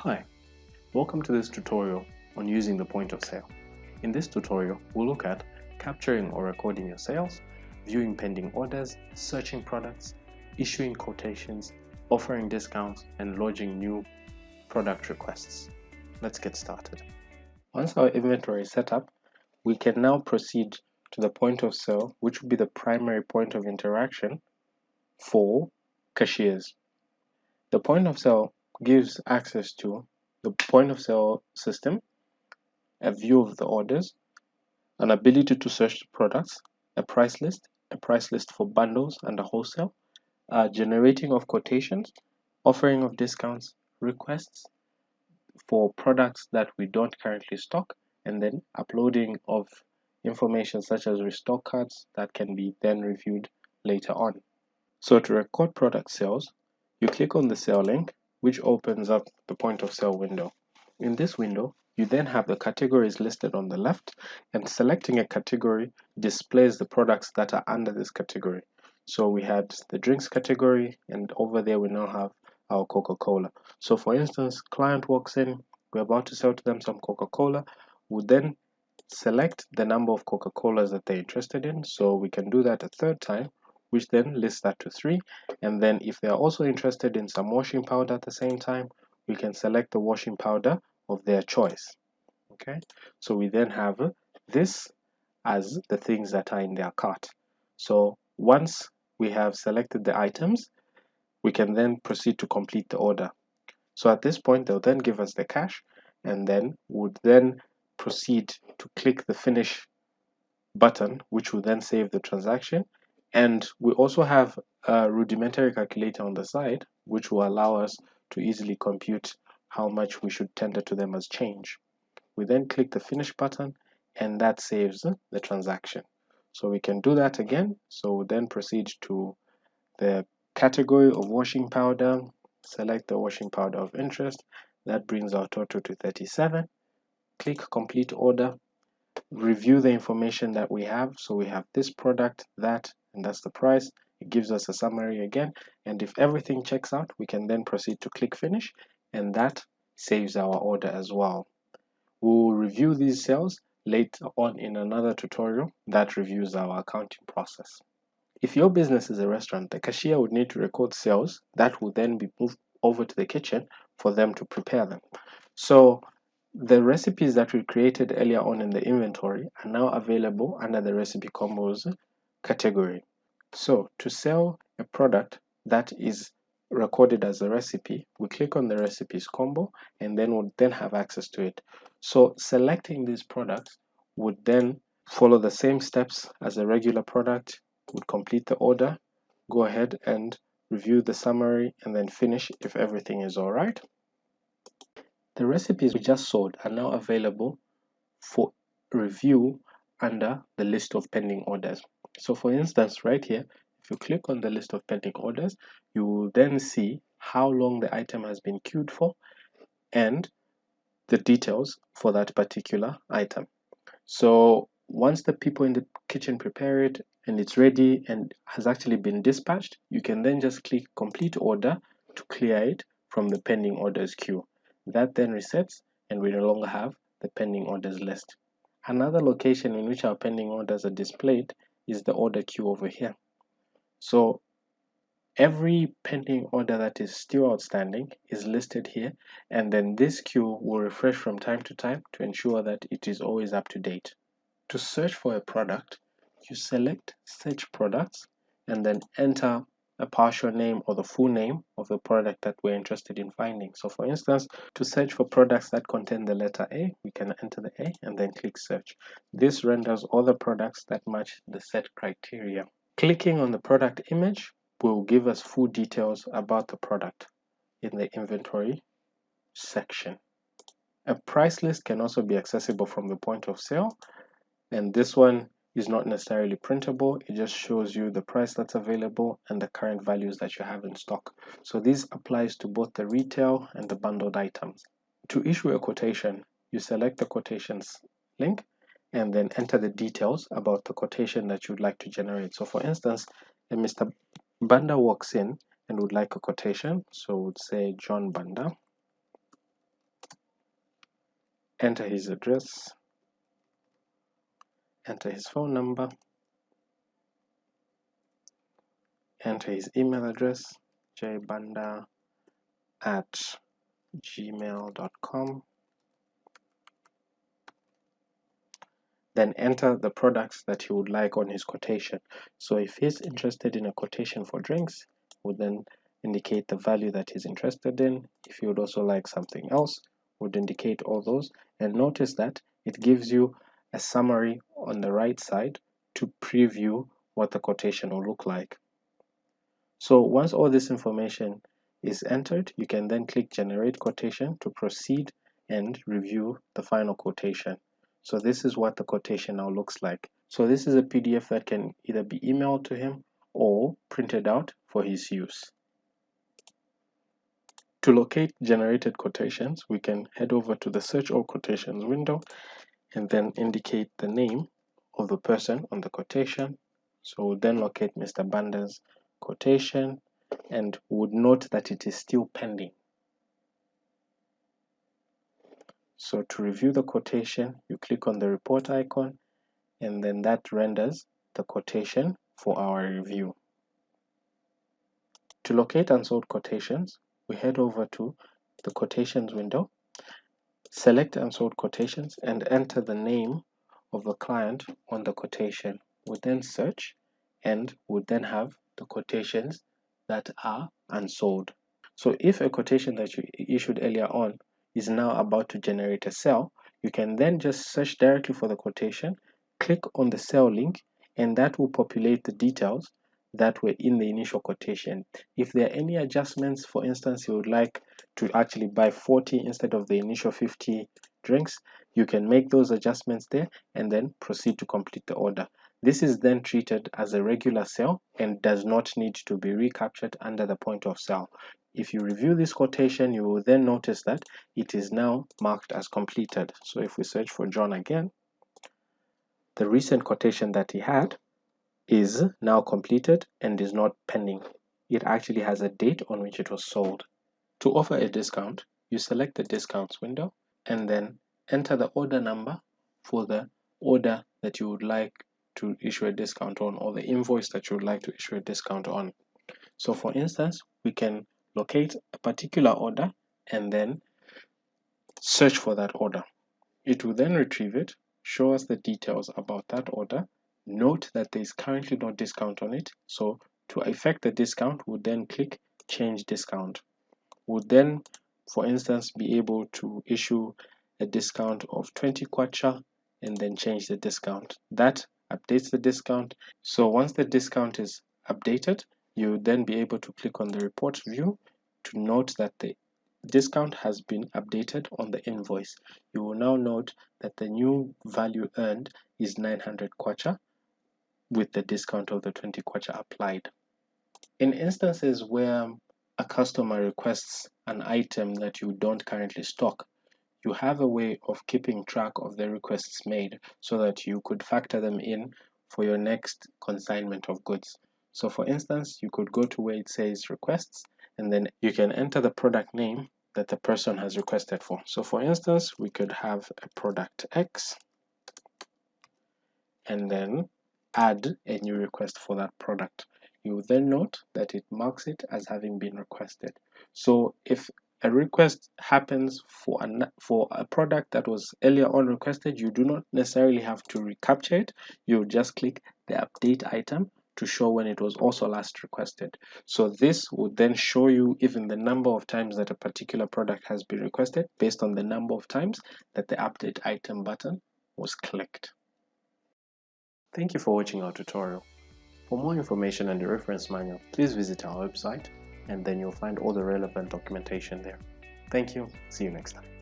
Hi, welcome to this tutorial on using the point of sale. In this tutorial, we'll look at capturing or recording your sales, viewing pending orders, searching products, issuing quotations, offering discounts, and lodging new product requests. Let's get started. Once our inventory is set up, we can now proceed to the point of sale, which will be the primary point of interaction for cashiers. The point of sale gives access to the point of sale system, a view of the orders, an ability to search the products, a price list for bundles and a wholesale, generating of quotations, offering of discounts, requests for products that we don't currently stock, and then uploading of information such as restock cards that can be then reviewed later on. So to record product sales, you click on the sale link, which opens up the point of sale window. In this window, you then have the categories listed on the left, and selecting a category displays the products that are under this category. So we had the drinks category, and over there we now have our Coca-Cola. So for instance, client walks in, we're about to sell to them some Coca-Cola, we then select the number of Coca-Colas that they're interested in. So we can do that a third time, which then lists that to 3. And then if they're also interested in some washing powder at the same time, we can select the washing powder of their choice. Okay, so we then have this as the things that are in their cart. So once we have selected the items, we can then proceed to complete the order. So at this point, they'll then give us the cash, and then would then proceed to click the finish button, which will then save the transaction. And we also have a rudimentary calculator on the side, which will allow us to easily compute how much we should tender to them as change. We then click the finish button, and that saves the transaction. So we can do that again. So we'll then proceed to the category of washing powder, select the washing powder of interest. That brings our total to 37. Click complete order, review the information that we have. So we have this product, that, and that's the price. It gives us a summary again. And if everything checks out, we can then proceed to click finish, and that saves our order as well. We'll review these sales later on in another tutorial that reviews our accounting process. If your business is a restaurant, the cashier would need to record sales that will then be moved over to the kitchen for them to prepare them. So the recipes that we created earlier on in the inventory are now available under the recipe combos category. So to sell a product that is recorded as a recipe, we click on the recipes combo, and then we'll then have access to it. So selecting these products would then follow the same steps as a regular product, would complete the order, go ahead and review the summary, and then finish if everything is all right. The recipes we just sold are now available for review under the list of pending orders. So for instance, right here, if you click on the list of pending orders, you will then see how long the item has been queued for and the details for that particular item. So once the people in the kitchen prepare it and it's ready and has actually been dispatched, you can then just click complete order to clear it from the pending orders queue. That then resets, and we no longer have the pending orders list. Another location in which our pending orders are displayed is the order queue over here. So every pending order that is still outstanding is listed here, and then this queue will refresh from time to time to ensure that it is always up to date. To search for a product, you select search products and then enter a partial name or the full name of the product that we're interested in finding. So for instance, to search for products that contain the letter A, we can enter the A and then click search. This renders all the products that match the set criteria. Clicking on the product image will give us full details about the product in the inventory section. A price list can also be accessible from the point of sale, and this one is not necessarily printable. It just shows you the price that's available and the current values that you have in stock. So this applies to both the retail and the bundled items. To issue a quotation, you select the quotations link and then enter the details about the quotation that you'd like to generate. So for instance, if Mr. Banda walks in and would like a quotation, so would say John Banda. enter his address, enter his phone number, enter his email address, jbanda@gmail.com. Then enter the products that he would like on his quotation. So if he's interested in a quotation for drinks, would then indicate the value that he's interested in. If he would also like something else, would indicate all those. And notice that it gives you a summary on the right side to preview what the quotation will look like. So once all this information is entered, you can then click Generate Quotation to proceed and review the final quotation. So this is what the quotation now looks like. So this is a PDF that can either be emailed to him or printed out for his use. To locate generated quotations, we can head over to the Search All Quotations window and then indicate the name of the person on the quotation. So we'll then locate Mr. Banda's quotation and would note that it is still pending. So to review the quotation, you click on the report icon and then that renders the quotation for our review. To locate unsold quotations, we head over to the quotations window, select unsold quotations and enter the name of the client on the quotation. We then search and would then have the quotations that are unsold. So if a quotation that you issued earlier on is now about to generate a sale, you can then just search directly for the quotation, click on the sale link, and that will populate the details that were in the initial quotation. If there are any adjustments, for instance, you would like to actually buy 40 instead of the initial 50 drinks, you can make those adjustments there and then proceed to complete the order. This is then treated as a regular sale and does not need to be recaptured under the point of sale. If you review this quotation, you will then notice that it is now marked as completed. So if we search for John again, the recent quotation that he had is now completed and is not pending. It actually has a date on which it was sold. To offer a discount, you select the discounts window and then enter the order number for the order that you would like to issue a discount on, or the invoice that you would like to issue a discount on. So for instance, we can locate a particular order and then search for that order. It will then retrieve it, show us the details about that order, note that there is currently no discount on it. So to effect the discount, we'll then click Change Discount. We'll then, for instance, be able to issue a discount of 20 kwacha and then change the discount. That updates the discount. So once the discount is updated, you will then be able to click on the report view to note that the discount has been updated on the invoice. You will now note that the new value earned is 900 kwacha with the discount of the 20 kwacha applied. In instances where a customer requests an item that you don't currently stock, you have a way of keeping track of the requests made so that you could factor them in for your next consignment of goods. So for instance, you could go to where it says requests and then you can enter the product name that the person has requested for. So for instance, we could have a product X and then add a new request for that product. You will then note that it marks it as having been requested. So if a request happens for a product that was earlier on requested, you do not necessarily have to recapture it. You just click the update item to show when it was also last requested. So this would then show you even the number of times that a particular product has been requested based on the number of times that the update item button was clicked. Thank you for watching our tutorial. For more information and the reference manual, please visit our website and then you'll find all the relevant documentation there. Thank you. See you next time.